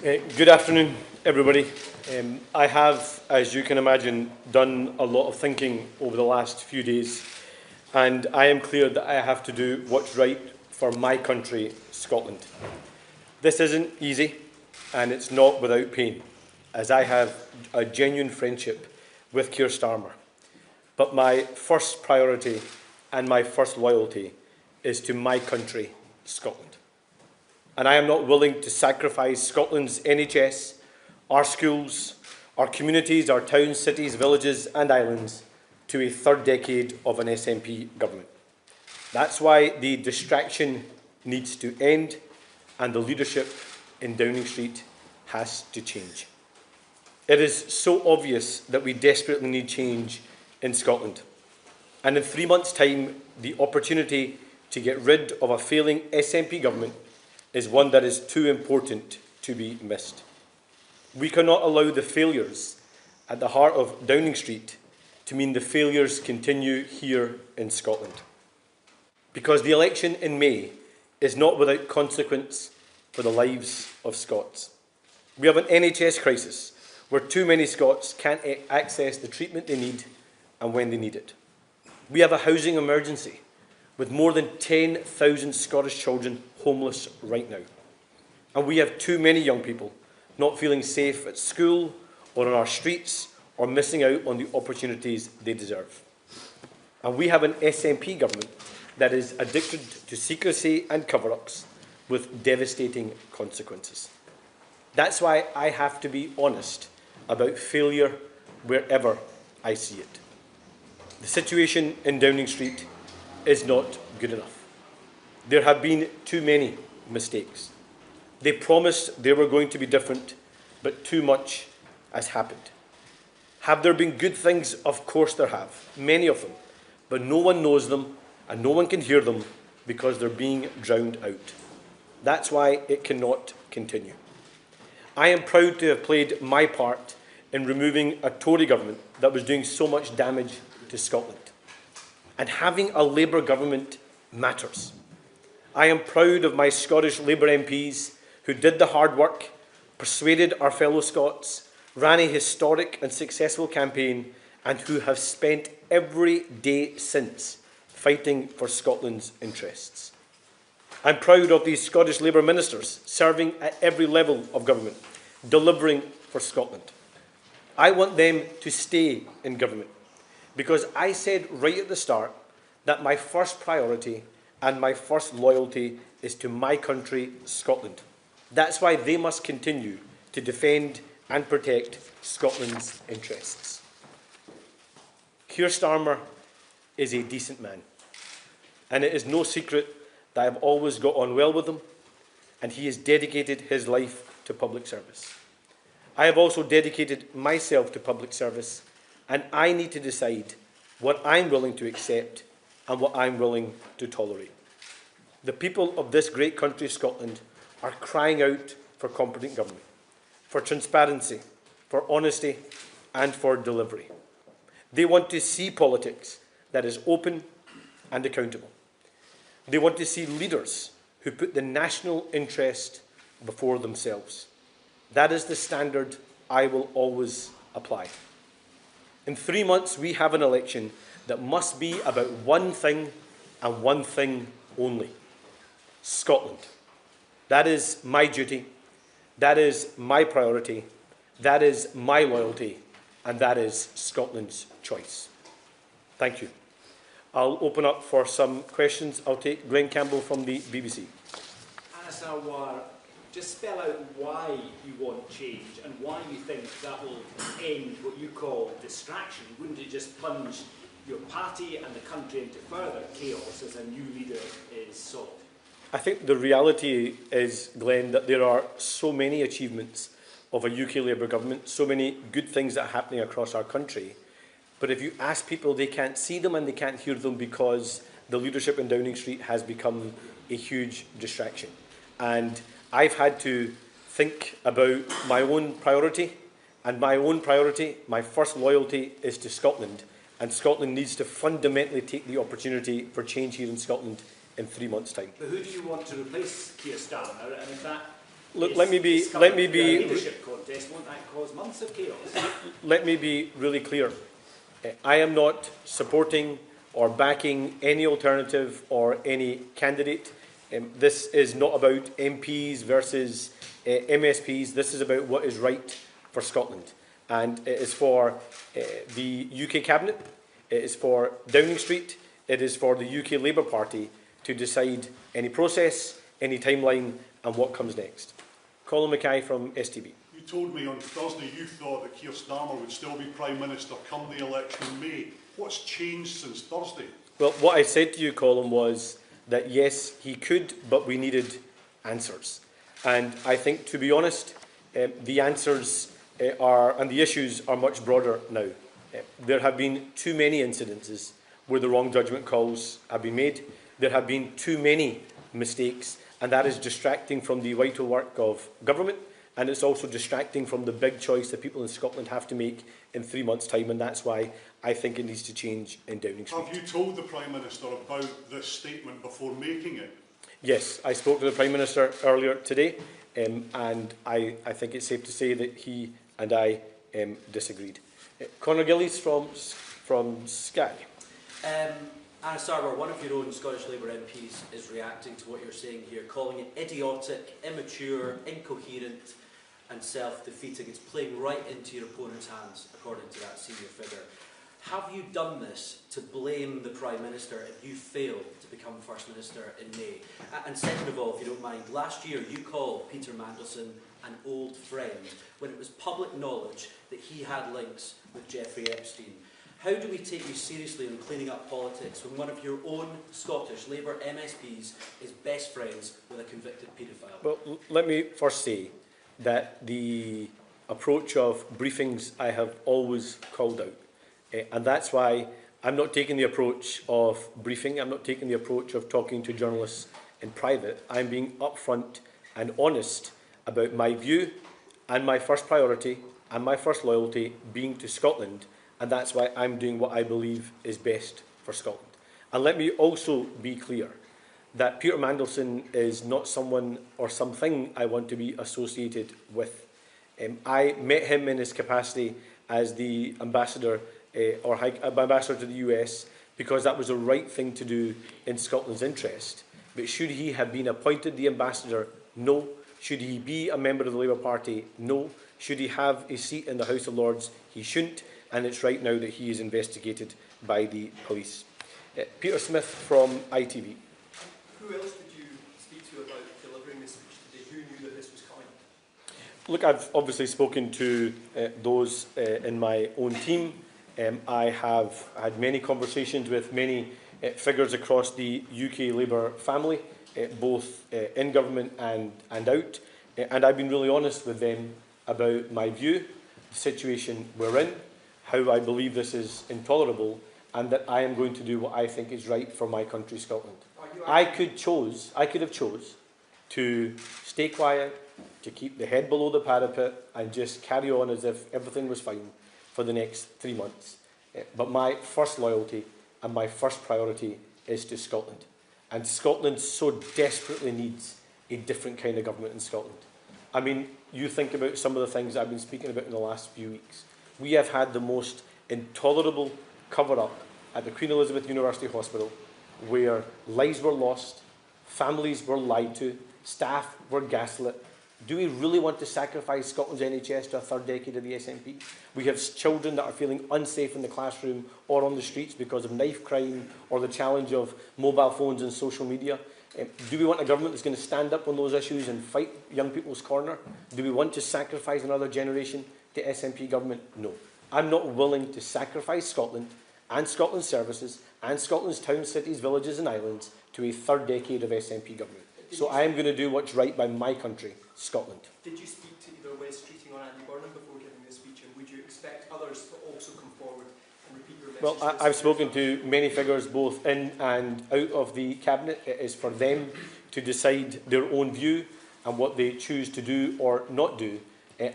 Good afternoon, everybody. I have, as you can imagine, done a lot of thinking over the last few days, and I am clear that I have to do what's right for my country, Scotland. This isn't easy, and it's not without pain, as I have a genuine friendship with Keir Starmer. But my first priority and my first loyalty is to my country, Scotland. And I am not willing to sacrifice Scotland's NHS, our schools, our communities, our towns, cities, villages and islands to a third decade of an SNP government. That's why the distraction needs to end and the leadership in Downing Street has to change. It is so obvious that we desperately need change in Scotland. And in 3 months' time, the opportunity to get rid of a failing SNP government is one that is too important to be missed. We cannot allow the failures at the heart of Downing Street to mean the failures continue here in Scotland. Because the election in May is not without consequence for the lives of Scots. We have an NHS crisis where too many Scots can't access the treatment they need and when they need it. We have a housing emergency with more than 10,000 Scottish children homeless right now. And we have too many young people not feeling safe at school or on our streets or missing out on the opportunities they deserve. And we have an SNP government that is addicted to secrecy and cover-ups with devastating consequences. That's why I have to be honest about failure wherever I see it. The situation in Downing Street is not good enough. There have been too many mistakes. They promised they were going to be different, but too much has happened. Have there been good things? Of course there have, many of them, but no one knows them and no one can hear them because they're being drowned out. That's why it cannot continue. I am proud to have played my part in removing a Tory government that was doing so much damage to Scotland. And having a Labour government matters. I am proud of my Scottish Labour MPs who did the hard work, persuaded our fellow Scots, ran a historic and successful campaign, and who have spent every day since fighting for Scotland's interests. I'm proud of these Scottish Labour ministers serving at every level of government, delivering for Scotland. I want them to stay in government because I said right at the start that my first priority and my first loyalty is to my country, Scotland. That's why they must continue to defend and protect Scotland's interests. Keir Starmer is a decent man, and it is no secret that I have always got on well with him, and he has dedicated his life to public service. I have also dedicated myself to public service, and I need to decide what I'm willing to accept and what I'm willing to tolerate. The people of this great country, Scotland, are crying out for competent government, for transparency, for honesty, and for delivery. They want to see politics that is open and accountable. They want to see leaders who put the national interest before themselves. That is the standard I will always apply. In 3 months, we have an election that must be about one thing and one thing only: Scotland. That is my duty, that is my priority, that is my loyalty, and that is Scotland's choice. Thank you. I'll open up for some questions. I'll take Glenn Campbell from the BBC. Anas Sarwar, just spell out why you want change and why you think that will end what you call distraction. Wouldn't it just plunge your party and the country into further chaos as a new leader is sought? I think the reality is, Glenn, that there are so many achievements of a UK Labour government, so many good things that are happening across our country. But if you ask people, they can't see them and they can't hear them because the leadership in Downing Street has become a huge distraction. And I've had to think about my own priority, and my own priority, my first loyalty, is to Scotland. And Scotland needs to fundamentally take the opportunity for change here in Scotland in 3 months' time. But who do you want to replace Keir Starmer? And if that Look, is let me be leadership contest, won't that cause months of chaos? Let me be really clear. I am not supporting or backing any alternative or any candidate. This is not about MPs versus MSPs. This is about what is right for Scotland. And it is for the UK Cabinet, it is for Downing Street, it is for the UK Labour Party to decide any process, any timeline and what comes next. Colin Mackay from STB. You told me on Thursday you thought that Keir Starmer would still be Prime Minister come the election in May. What's changed since Thursday? Well, what I said to you, Colin, was that yes, he could, but we needed answers. And I think, to be honest, the answers and the issues are much broader now. There have been too many incidences where the wrong judgment calls have been made. There have been too many mistakes, and that is distracting from the vital work of government, and it's also distracting from the big choice that people in Scotland have to make in 3 months' time, and that's why I think it needs to change in Downing Street. Have you told the Prime Minister about this statement before making it? Yes, I spoke to the Prime Minister earlier today, and I think it's safe to say that he and I disagreed. Conor Gillies from Sky. Anas Sarwar, one of your own Scottish Labour MPs, is reacting to what you're saying here, calling it idiotic, immature, incoherent and self-defeating. It's playing right into your opponent's hands, according to that senior figure. Have you done this to blame the Prime Minister if you failed to become First Minister in May? And second of all, if you don't mind, last year you called Peter Mandelson an old friend when it was public knowledge that he had links with Jeffrey Epstein. How do we take you seriously in cleaning up politics when one of your own Scottish Labour MSPs is best friends with a convicted paedophile? Well, let me first say that the approach of briefings I have always called out. And that's why I'm not taking the approach of briefing, I'm not taking the approach of talking to journalists in private. I'm being upfront and honest about my view and my first priority and my first loyalty being to Scotland, and that's why I'm doing what I believe is best for Scotland. And let me also be clear that Peter Mandelson is not someone or something I want to be associated with. I met him in his capacity as the ambassador ambassador to the US because that was the right thing to do in Scotland's interest. But should he have been appointed the ambassador? No. Should he be a member of the Labour Party? No. Should he have a seat in the House of Lords? He shouldn't. And it's right now that he is investigated by the police. Peter Smith from ITV. Who else did you speak to about delivering this speech today? Who knew that this was coming? Look, I've obviously spoken to those in my own team. I have had many conversations with many figures across the UK Labour family, both in government and out. And I've been really honest with them about my view, the situation we're in, how I believe this is intolerable, and that I am going to do what I think is right for my country, Scotland. I could have chose to stay quiet, to keep the head below the parapet, and just carry on as if everything was fine for the next 3 months. But my first loyalty and my first priority is to Scotland. And Scotland so desperately needs a different kind of government in Scotland. I mean, you think about some of the things I've been speaking about in the last few weeks. We have had the most intolerable cover-up at the Queen Elizabeth University Hospital, where lives were lost, families were lied to, staff were gaslit. Do we really want to sacrifice Scotland's NHS to a third decade of the SNP? We have children that are feeling unsafe in the classroom or on the streets because of knife crime or the challenge of mobile phones and social media. Do we want a government that's going to stand up on those issues and fight young people's corner? Do we want to sacrifice another generation to SNP government? No. I'm not willing to sacrifice Scotland and Scotland's services and Scotland's towns, cities, villages and islands to a third decade of SNP government. So I am going to do what's right by my country, Scotland. Did you speak to either West Streeting or Andy Burnham before giving this speech, and would you expect others to also come forward and repeat your message? Well, I've spoken to many figures both in and out of the Cabinet. It is for them to decide their own view and what they choose to do or not do.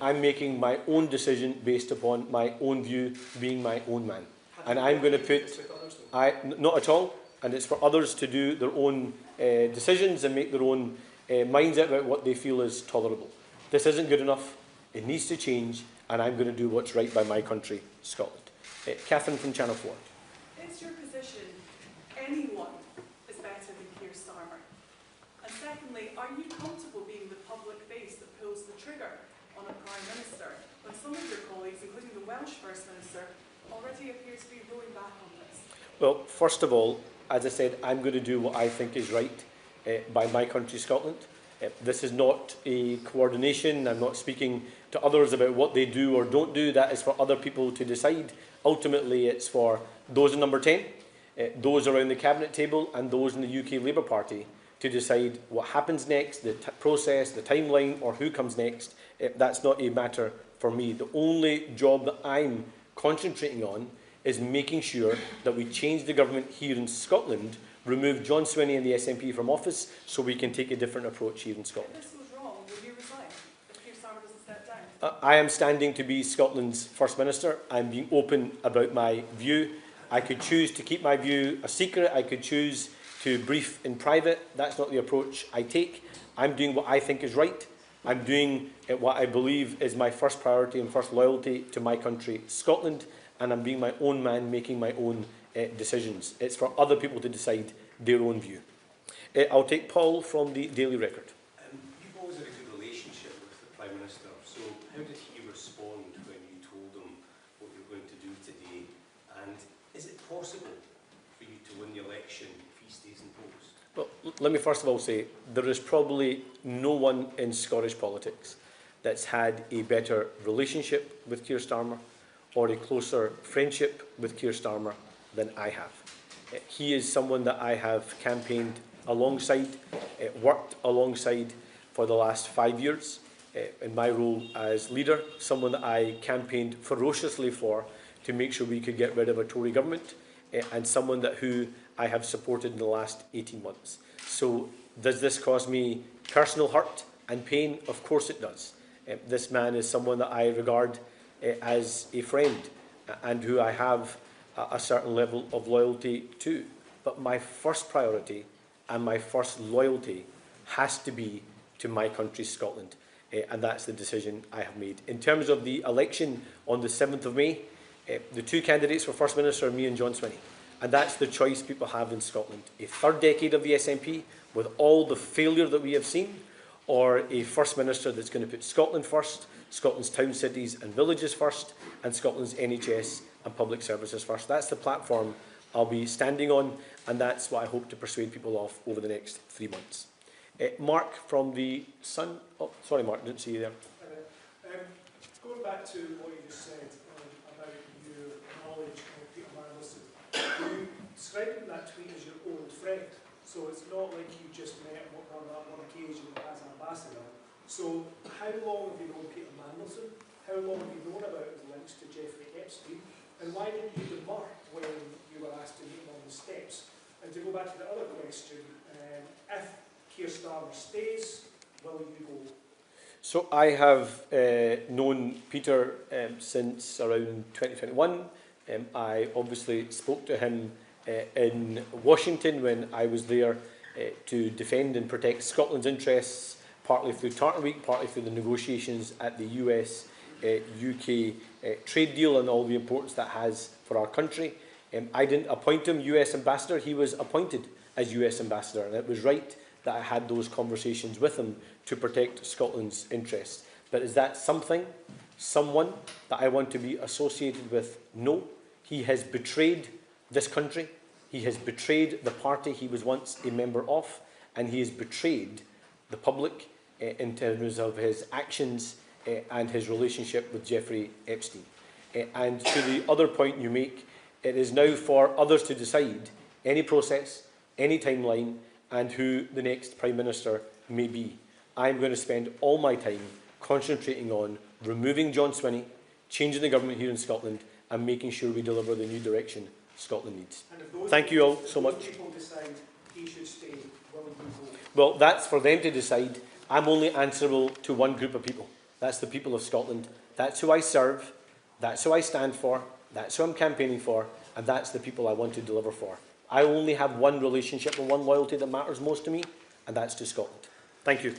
I'm making my own decision based upon my own view, being my own man. And I'm going to put... Not at all. and it's for others to do their own decisions and make their own minds up about what they feel is tolerable. This isn't good enough. It needs to change, and I'm going to do what's right by my country, Scotland. Catherine from Channel 4. Is your position anyone is better than Keir Starmer? And secondly, are you comfortable being the public face that pulls the trigger on a Prime Minister when some of your colleagues, including the Welsh First Minister, already appear to be rolling back on this? Well, first of all, as I said, I'm going to do what I think is right by my country, Scotland. This is not a coordination. I'm not speaking to others about what they do or don't do. That is for other people to decide. Ultimately, it's for those in number 10, those around the cabinet table, and those in the UK Labour Party to decide what happens next, the process, the timeline, or who comes next. That's not a matter for me. The only job that I'm concentrating on is making sure that we change the government here in Scotland, remove John Swinney and the SNP from office, so we can take a different approach here in Scotland. If this was wrong, would you resign if Keir Starmer doesn't step down? I am standing to be Scotland's First Minister. I'm being open about my view. I could choose to keep my view a secret. I could choose to brief in private. That's not the approach I take. I'm doing what I think is right. I'm doing what I believe is my first priority and first loyalty to my country, Scotland, and I'm being my own man, making my own decisions. It's for other people to decide their own view. I'll take Paul from the Daily Record. You've always had a good relationship with the Prime Minister, so how did he respond when you told him what you're going to do today? And is it possible for you to win the election if he stays in post? Well, let me first of all say, there is probably no one in Scottish politics that's had a better relationship with Keir Starmer or a closer friendship with Keir Starmer than I have. He is someone that I have campaigned alongside, worked alongside for the last 5 years in my role as leader, someone that I campaigned ferociously for to make sure we could get rid of a Tory government, and someone who I have supported in the last 18 months. So does this cause me personal hurt and pain? Of course it does. This man is someone that I regard as a friend and who I have a certain level of loyalty to. But my first priority and my first loyalty has to be to my country, Scotland. And that's the decision I have made. In terms of the election on the 7th of May, the two candidates for First Minister are me and John Swinney. And that's the choice people have in Scotland. A third decade of the SNP with all the failure that we have seen, or a First Minister that's going to put Scotland first, Scotland's towns, cities and villages first, and Scotland's NHS and public services first. That's the platform I'll be standing on, and that's what I hope to persuade people of over the next 3 months. Mark from the Sun. Oh, sorry, Mark, didn't see you there. Going back to what you just said about your knowledge of Peter Mandelson, you described in that tweet as your old friend. So it's not like you just met on that one occasion as an ambassador. So how long have you known Peter Mandelson? How long have you known about his links to Jeffrey Epstein? And why didn't you demur when you were asked to meet him on the steps? And to go back to the other question, if Keir Starmer stays, will you go? So I have known Peter since around 2021. I obviously spoke to him in Washington when I was there to defend and protect Scotland's interests, partly through Tartan Week, partly through the negotiations at the US-UK trade deal and all the importance that has for our country. I didn't appoint him US Ambassador, he was appointed as US Ambassador, and it was right that I had those conversations with him to protect Scotland's interests. But is that someone that I want to be associated with? No. He has betrayed this country. He has betrayed the party he was once a member of, and he has betrayed the public in terms of his actions and his relationship with Jeffrey Epstein. And to the other point you make, it is now for others to decide any process, any timeline, and who the next Prime Minister may be. I'm going to spend all my time concentrating on removing John Swinney, changing the government here in Scotland, and making sure we deliver the new direction Scotland needs. Thank you all so much. People decide he should stay, will you go? Well, that's for them to decide. I'm only answerable to one group of people. That's the people of Scotland. That's who I serve. That's who I stand for. That's who I'm campaigning for. And that's the people I want to deliver for I only have one relationship and one loyalty that matters most to me, and that's to Scotland. Thank you.